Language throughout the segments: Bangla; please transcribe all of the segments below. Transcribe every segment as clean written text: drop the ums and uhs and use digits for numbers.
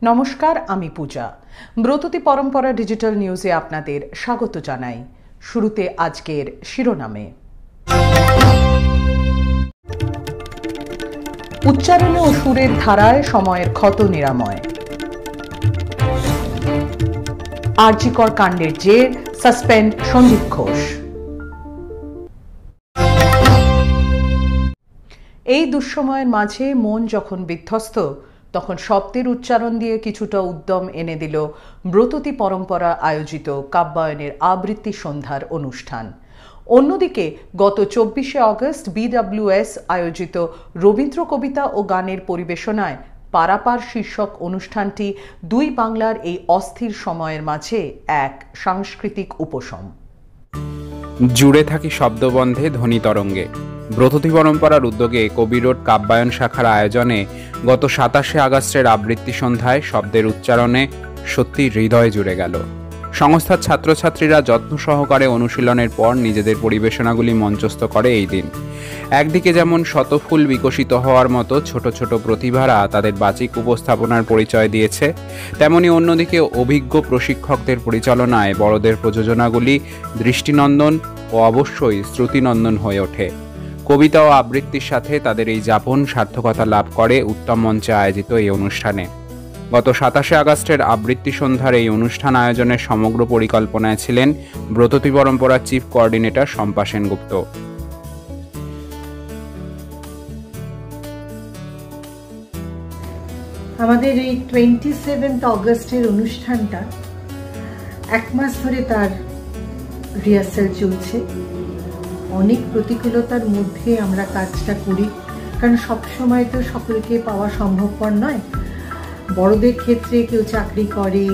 নমস্কার, আমি পূজা। ব্রততী পরম্পরা ডিজিটাল নিউজে আপনাদের স্বাগত জানাই। শুরুতে আজকের শিরোনামে। উচ্চারণে ও সুরের ধারায় সময়ের ক্ষত নিরাময়। আরজিকর কাণ্ডের জের, সাসপেন্ড সন্দীপ ঘোষ। এই দুঃসময়ের মাঝে মন যখন বিধ্বস্ত, তখন শব্দের উচ্চারণ দিয়ে কিছুটা উদ্যম এনে দিল ব্রততী পরম্পরা আয়োজিত কাব্যায়নের আবৃত্তি সন্ধ্যার অনুষ্ঠান। অন্যদিকে গত 24শে অগস্ট BWS আয়োজিত রবীন্দ্র কবিতা ও গানের পরিবেশনায় পারাপার শীর্ষক অনুষ্ঠানটি দুই বাংলার এই অস্থির সময়ের মাঝে এক সাংস্কৃতিক উপশম। জুড়ে থাকি শব্দবন্ধে ধ্বনি তরঙ্গে। ব্রততী পরম্পরার উদ্যোগে কবি রোড কাব্যায়ন শাখার আয়োজনে গত 27শে আগস্টের আবৃত্তি সন্ধ্যায় শব্দের উচ্চারণে সত্যি হৃদয় জুড়ে গেল। সংস্থার ছাত্রছাত্রীরা যত্ন সহকারে অনুশীলনের পর নিজেদের পরিবেশনাগুলি মঞ্চস্থ করে এই দিন। একদিকে যেমন শতফুল বিকশিত হওয়ার মতো ছোট ছোট প্রতিভারা তাদের বাচিক উপস্থাপনার পরিচয় দিয়েছে, তেমনি অন্যদিকে অভিজ্ঞ প্রশিক্ষকদের পরিচালনায় বড়দের প্রযোজনাগুলি দৃষ্টিনন্দন ও অবশ্যই শ্রুতিনন্দন হয়ে ওঠে। কবিতা ও আবৃত্তির সাথে তাদের এই যাপন সার্থকতা লাভ করে উত্তম মঞ্চে আয়োজিত এই অনুষ্ঠানে। গত 27শে আগস্টের আবৃত্তি সন্ধ্যার এই অনুষ্ঠান আয়োজনের সমগ্র পরিকল্পনায় ছিলেন ব্রততী পরম্পরার চিফ কোঅর্ডিনেটর শম্পা সেনগুপ্ত। আমাদের এই 27 অগস্টের অনুষ্ঠানটা এক মাস ধরে তার রিহার্সাল চলছে। অনেক প্রতিকূলতার মধ্যে আমরা কাজটা করি, কারণ সবসময় তো সকলকে পাওয়া সম্ভবপর নয়। বড়দের ক্ষেত্রে কেউ চাকরি করে,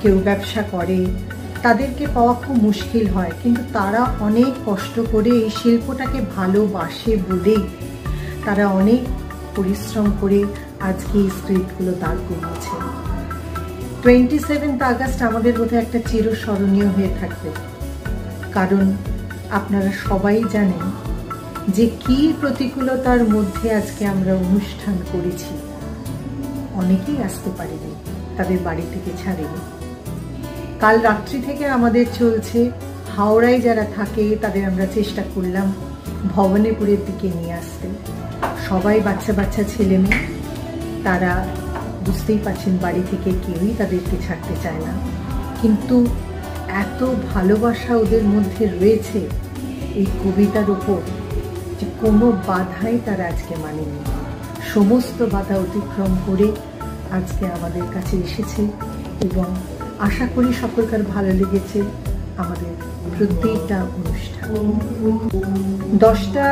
কেউ ব্যবসা করে, তাদেরকে পাওয়া খুব মুশকিল হয়, কিন্তু তারা অনেক কষ্ট করে এই শিল্পটাকে ভালোবাসে বলেই তারা অনেক পরিশ্রম করে আজকে এই স্ক্রিপ্টগুলো দাঁড় করিয়েছে। 27 আগস্ট আমাদের বোধহয় একটা চিরস্মরণীয় হয়ে থাকবে, কারণ আপনারা সবাই জানেন যে কি প্রতিকূলতার মধ্যে আজকে আমরা অনুষ্ঠান করেছি। অনেকেই আসতে পারেনি, তাদের বাড়ি থেকে ছাড়েনি। কাল রাত্রি থেকে আমাদের চলছে। হাওড়ায় যারা থাকে তাদের আমরা চেষ্টা করলাম ভবানীপুরের দিকে নিয়ে আসতে। সবাই বাচ্চা বাচ্চা ছেলে মেয়ে, তারা বুঝতেই পারছেন বাড়ি থেকে কেউই তাদেরকে ছাড়তে চায় না, কিন্তু এত ভালোবাসা ওদের মধ্যে রয়েছে এই কবিতার উপর যে কোনো বাধাই তারা আজকে মানেনি। সমস্ত বাধা অতিক্রম করে আজকে আমাদের কাছে এসেছে এবং আশা করি সকলকার ভালো লেগেছে আমাদের প্রত্যেকটা অনুষ্ঠান। 10টা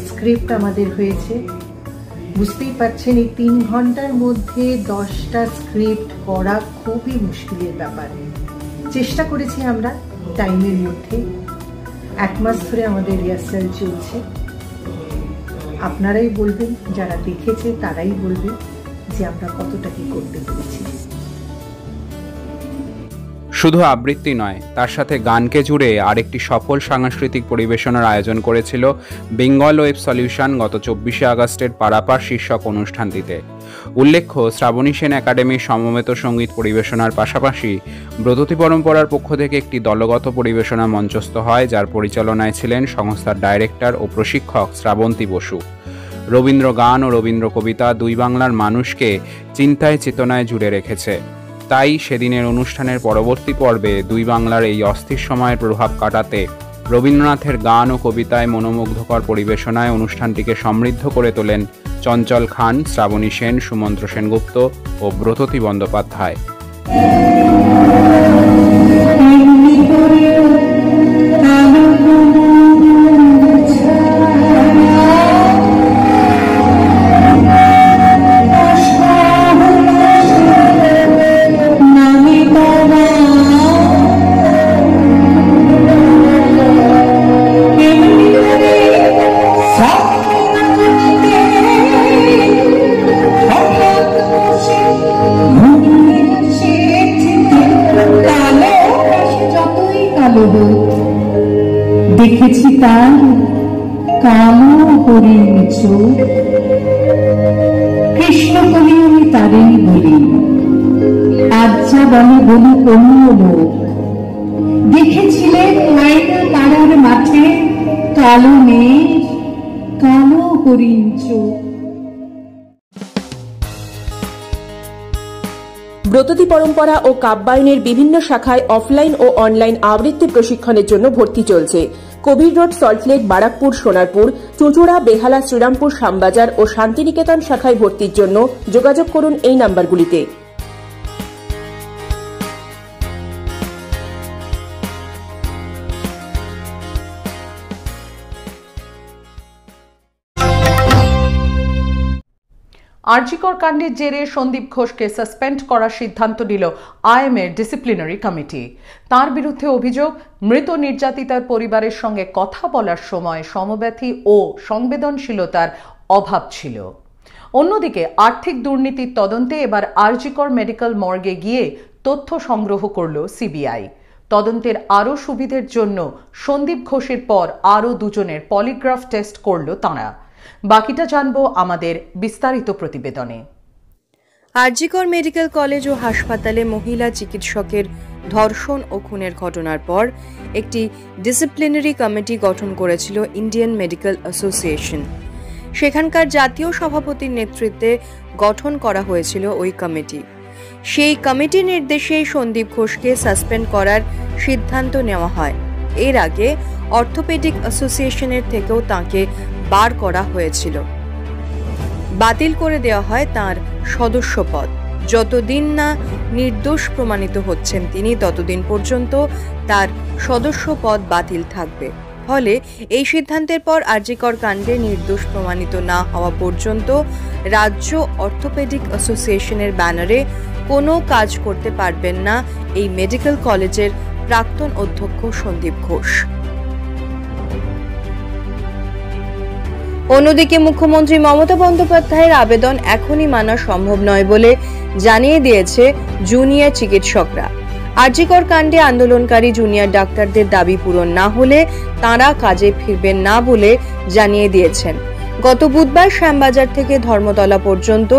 স্ক্রিপ্ট আমাদের হয়েছে। বুঝতেই পারছেন এই 3 ঘন্টার মধ্যে 10টা স্ক্রিপ্ট পড়া খুবই মুশকিলের ব্যাপার। চেষ্টা করেছি আমরা টাইমের মধ্যে। এক মাস ধরে আমাদের রিহার্সাল চলছে। আপনারাই বলবেন, যারা দেখেছে তারাই বলবে যে আমরা কতটা কি করতে পেরেছি। শুধু আবৃত্তি নয়, তার সাথে গানকে জুড়ে আরেকটি সফল সাংস্কৃতিক পরিবেশনার আয়োজন করেছিল বেঙ্গল ওয়েব সলিউশন গত 24শে আগস্টের পারাপার শীর্ষক অনুষ্ঠানটিতে। উল্লেখ্য, শ্রাবণী সেন একাডেমির সমবেত সঙ্গীত পরিবেশনার পাশাপাশি ব্রততী পরম্পরার পক্ষ থেকে একটি দলগত পরিবেশনা মঞ্চস্থ হয়, যার পরিচালনায় ছিলেন সংস্থার ডাইরেক্টর ও প্রশিক্ষক শ্রাবন্তী বসু। রবীন্দ্র গান ও রবীন্দ্র কবিতা দুই বাংলার মানুষকে চিন্তায় চেতনায় জুড়ে রেখেছে। তাই সেদিনের অনুষ্ঠানের পরবর্তী পর্বে দুই বাংলার এই অস্থির সময়ের প্রভাব কাটাতে রবীন্দ্রনাথের গান ও কবিতায় মনোমুগ্ধকর পরিবেশনায় অনুষ্ঠানটিকে সমৃদ্ধ করে তোলেন চঞ্চল খান, শ্রাবণী সেন, সুমন্ত্র সেনগুপ্ত ও ব্রততী বন্দ্যোপাধ্যায়। দেখেছি তার কালো হরিণ চোখ, কৃষ্ণ কলি আমি তারেই বলি, আজ যা বলে বলি অন্য লোক। দেখেছিলেন ময়না পাড়ার মাঠে কালো মেঘ, কালো হরিণ চোখ। ব্রততী পরম্পরা ও কাব্যায়নের বিভিন্ন শাখায় অফলাইন ও অনলাইন আবৃত্তি প্রশিক্ষণের জন্য ভর্তি চলছে। কবির রোড, সল্টলেক, বারাকপুর, সোনারপুর, চুঁচুড়া, বেহালা, শ্রীরামপুর, শ্যামবাজার ও শান্তিনিকেতন শাখায় ভর্তির জন্য যোগাযোগ করুন এই নাম্বারগুলিতে। আরজিকর কাণ্ডের জেরে সন্দীপ ঘোষকে সাসপেন্ড করার সিদ্ধান্ত নিল আইএমএর ডিসিপ্লিনারি কমিটি। তার বিরুদ্ধে অভিযোগ, মৃত নির্যাতিতার পরিবারের সঙ্গে কথা বলার সময় সমব্যথী ও সংবেদনশীলতার অভাব ছিল। অন্যদিকে আর্থিক দুর্নীতির তদন্তে এবার আরজিকর মেডিকেল মর্গে গিয়ে তথ্য সংগ্রহ করল সিবিআই। তদন্তের আরও সুবিধের জন্য সন্দীপ ঘোষের পর আরও দুজনের পলিগ্রাফ টেস্ট করল তাঁরা। বাকিটা জানবো আমাদের বিস্তারিত প্রতিবেদনে। আরজিকর মেডিকেল কলেজ ও হাসপাতালে মহিলা চিকিৎসকের ধর্ষণ ও খুনের ঘটনার পর একটি ডিসিপ্লিনারি কমিটি গঠন করেছিল ইন্ডিয়ান মেডিকেল অ্যাসোসিয়েশন। সেখানকার জাতীয় সভাপতির নেতৃত্বে গঠন করা হয়েছিল ওই কমিটি। সেই কমিটির নির্দেশেই সন্দীপ ঘোষকে সাসপেন্ড করার সিদ্ধান্ত নেওয়া হয়। এর আগে অর্থোপেডিক অ্যাসোসিয়েশনের থেকেও তাঁকে বার করা হয়েছিল। বাতিল করে দেওয়া হয় তার সদস্য পদ। যতদিন না নির্দোষ প্রমাণিত হচ্ছেন তিনি, ততদিন পর্যন্ত তার সদস্য পদ বাতিল থাকবে। ফলে এই সিদ্ধান্তের পর আরজিকর কাণ্ডে নির্দোষ প্রমাণিত না হওয়া পর্যন্ত রাজ্য অর্থোপেডিক অ্যাসোসিয়েশনের ব্যানারে কোনো কাজ করতে পারবেন না এই মেডিকেল কলেজের প্রাক্তন অধ্যক্ষ সন্দীপ ঘোষ। অন্যদিকে মুখ্যমন্ত্রী মমতা বন্দ্যোপাধ্যায়ের আবেদন এখনই মানা সম্ভব নয় বলে জানিয়ে দিয়েছে জুনিয়র চিকিৎসকরা। আরজিকর কাণ্ডে আন্দোলনকারী জুনিয়র ডাক্তারদের দাবি পূরণ না হলে তাঁরা কাজে ফিরবেন না বলে জানিয়ে দিয়েছেন। গত বুধবার শ্যামবাজার থেকে ধর্মতলা পর্যন্ত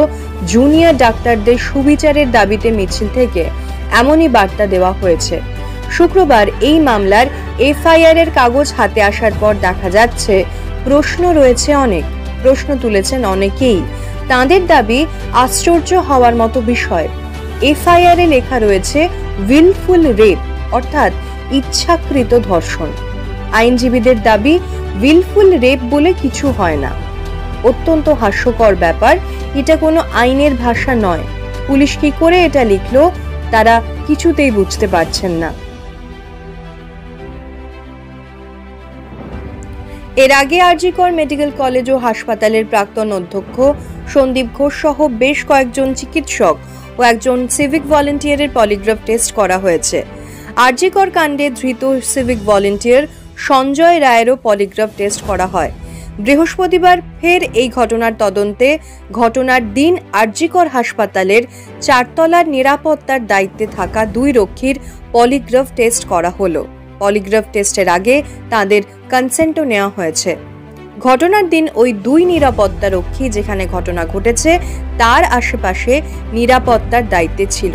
জুনিয়র ডাক্তারদের সুবিচারের দাবিতে মিছিল থেকে এমনই বার্তা দেওয়া হয়েছে। শুক্রবার এই মামলার এফআইআর এর কাগজ হাতে আসার পর দেখা যাচ্ছে প্রশ্ন রয়েছে অনেক। প্রশ্ন তুলেছেন অনেকেই। তাঁদের দাবি আশ্চর্য হওয়ার মতো বিষয়। এফআইআর এ লেখা রয়েছে উইলফুল রেপ, অর্থাৎ ইচ্ছাকৃত ধর্ষণ। আইনজীবীদের দাবি উইলফুল রেপ বলে কিছু হয় না। অত্যন্ত হাস্যকর ব্যাপার, এটা কোনো আইনের ভাষা নয়। পুলিশ কি করে এটা লিখলো তারা কিছুতেই বুঝতে পারছেন না। এর আগে আরজিকর মেডিকেল কলেজ ও হাসপাতালের প্রাক্তন অধ্যক্ষ সন্দীপ ঘোষ সহ বেশ কয়েকজন চিকিৎসক ও একজন সিভিক ভলেন্টিয়ারের পলিগ্রাফ টেস্ট করা হয়েছে। আরজিকর কাণ্ডে ধৃত সিভিক ভলেন্টিয়ার সঞ্জয় রায়েরও পলিগ্রাফ টেস্ট করা হয়। বৃহস্পতিবার ফের এই ঘটনার তদন্তে ঘটনার দিন আরজিকর হাসপাতালের 4 তলার নিরাপত্তার দায়িত্বে থাকা 2 রক্ষীর পলিগ্রাফ টেস্ট করা হলো। পলিগ্রাফ টেস্টের আগে তাদের কনসেন্টও নেওয়া হয়েছে। ঘটনার দিন ওই 2 নিরাপত্তা রক্ষী যেখানে ঘটনা ঘটেছে তার আশেপাশে নিরাপত্তার দায়িত্বে ছিল।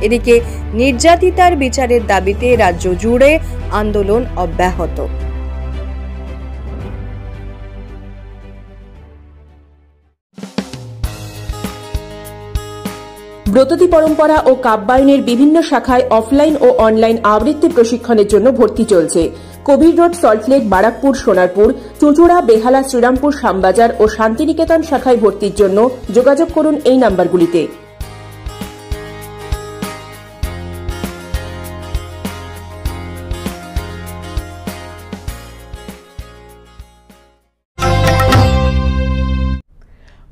এদিকে নির্যাতিতার বিচারের দাবিতে রাজ্য জুড়ে আন্দোলন অব্যাহত। ব্রততী পরম্পরা ও কাব্যায়নের বিভিন্ন শাখায় অফলাইন ও অনলাইন আবৃত্তি প্রশিক্ষণের জন্য ভর্তি চলছে। কবির রোড, সল্টলেক, বারাকপুর, সোনারপুর, চুঁচুড়া, বেহালা, শ্রীরামপুর, শ্যামবাজার ও শান্তিনিকেতন শাখায় ভর্তির জন্য যোগাযোগ করুন এই নাম্বারগুলিতে।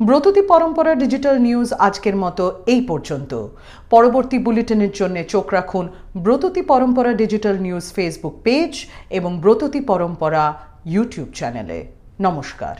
ব্রততী পরম্পরা ডিজিটাল নিউজ আজকের মতো এই পর্যন্ত। পরবর্তী বুলেটিনের জন্য চোখ রাখুন ব্রততী পরম্পরা ডিজিটাল নিউজ ফেসবুক পেজ এবং ব্রততী পরম্পরা ইউটিউব চ্যানেলে। নমস্কার।